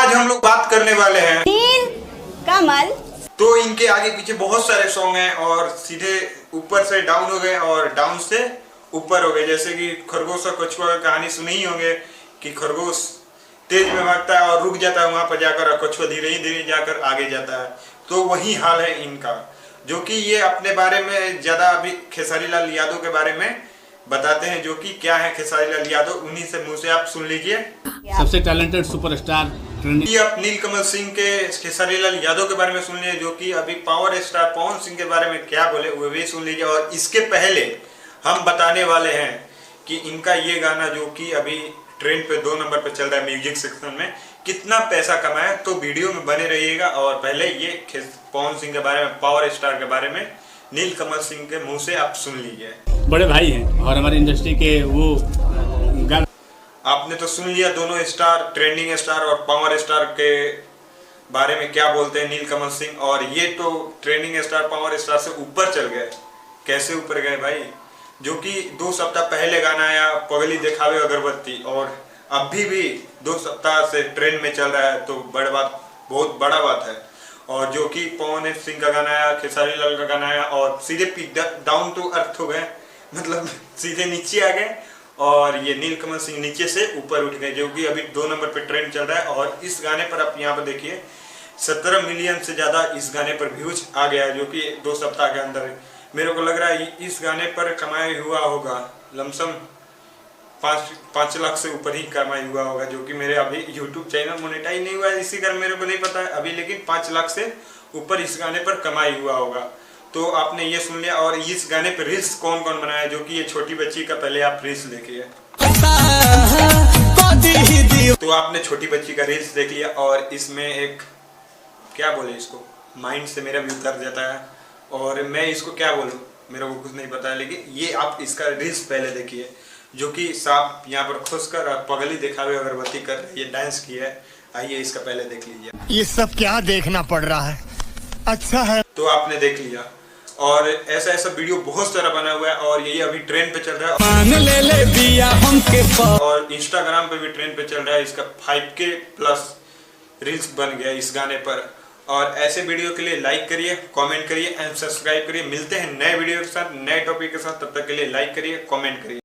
आज हम लोग बात करने वाले हैं नील कमल। तो इनके आगे पीछे बहुत सारे सॉन्ग हैं और सीधे ऊपर से डाउन हो गए और डाउन से ऊपर हो गए। जैसे कि खरगोश और कछुआ की कहानी सुनी ही होंगे कि खरगोश तेज में भागता है और रुक जाता है वहां पर जाकर, और कछुआ धीरे धीरे जाकर आगे जाता है। तो वही हाल है इनका, जो कि ये अपने बारे में ज्यादा अभी खेसारी लाल यादव के बारे में बताते हैं, जो कि क्या है खेसारी लाल यादव, उन्हीं से मुंह से आप सुन लीजिए। सबसे टैलेंटेड सुपरस्टार कि आप नीलकमल सिंह के खेसारी लाल यादव के बारे में सुन लीजिए, जो कि अभी पावर स्टार पवन सिंह के बारे में क्या बोले वो भी सुन लीजिए। और इसके पहले हम बताने वाले हैं कि इनका ये गाना जो कि अभी ट्रेंड पे 2 नंबर पे चल रहा है म्यूजिक सेक्शन में, कितना पैसा कमाया। तो वीडियो में बने रहिएगा। और पहले ये पवन सिंह के बारे में, पावर स्टार के बारे में नीलकमल सिंह के मुंह से आप सुन लीजिए। बड़े भाई हैं और हमारी इंडस्ट्री के वो आपने तो सुन लिया दोनों स्टार, ट्रेंडिंग स्टार और पावर स्टार के बारे में क्या बोलते हैं नीलकमल सिंह। और ये तो ट्रेंडिंग स्टार, पावर स्टार से ऊपर चल गए। कैसे ऊपर गए भाई? जो कि 2 सप्ताह पहले गाना आया पगली दिखावे अगरबत्ती, और अभी भी 2 सप्ताह से ट्रेंड में चल रहा है। तो बहुत बड़ा बात है। और जो कि पवन सिंह का गाना आया, खेसारी लाल का गाना आया, और सीधे डाउन टू अर्थ हो गए, मतलब सीधे नीचे आ गए। और ये नीलकमल सिंह नीचे से ऊपर उठ गए, जो कि अभी 2 नंबर पे ट्रेंड चल रहा है। और इस गाने पर आप यहाँ पर देखिए 17 मिलियन से ज्यादा इस गाने पर व्यूज आ गया है, जो कि 2 सप्ताह के अंदर। मेरे को लग रहा है इस गाने पर कमाई हुआ होगा लमसम 5 लाख से ऊपर ही कमाई हुआ होगा, जो कि मेरे अभी YouTube चैनल मोनेटाइज नहीं हुआ है, इसी कारण मेरे को नहीं पता है अभी। लेकिन 5 लाख से ऊपर इस गाने पर कमाई हुआ होगा। तो आपने ये सुन लिया। और इस गाने पर रील्स कौन कौन बनाया, जो कि ये छोटी बच्ची का पहले आप रील्स देखिए। तो आपने छोटी बच्ची का रील्स देख लिया। और इसमें एक क्या बोले, इसको माइंड से मेरा भी उतर जाता है और मैं इसको क्या बोलूं, मेरे को कुछ नहीं पता है। लेकिन ये आप इसका रील्स पहले देखिए, जो कि सांप यहाँ पर खुश कर पगली दिखावे अगरबत्ती कर ये डांस किया है। आइए इसका पहले देख लीजिए। ये सब क्या देखना पड़ रहा है? अच्छा है। तो आपने देख लिया। और ऐसा वीडियो बहुत सारा बना हुआ है और ये अभी ट्रेंड पे चल रहा है। ले दिया हमके और इंस्टाग्राम पे भी ट्रेंड पे चल रहा है। इसका 5K प्लस रील्स बन गया इस गाने पर। और ऐसे वीडियो के लिए लाइक करिए, कमेंट करिए एंड सब्सक्राइब करिए। मिलते हैं नए वीडियो के साथ, नए टॉपिक के साथ। तब तक के लिए लाइक करिए, कमेंट करिए।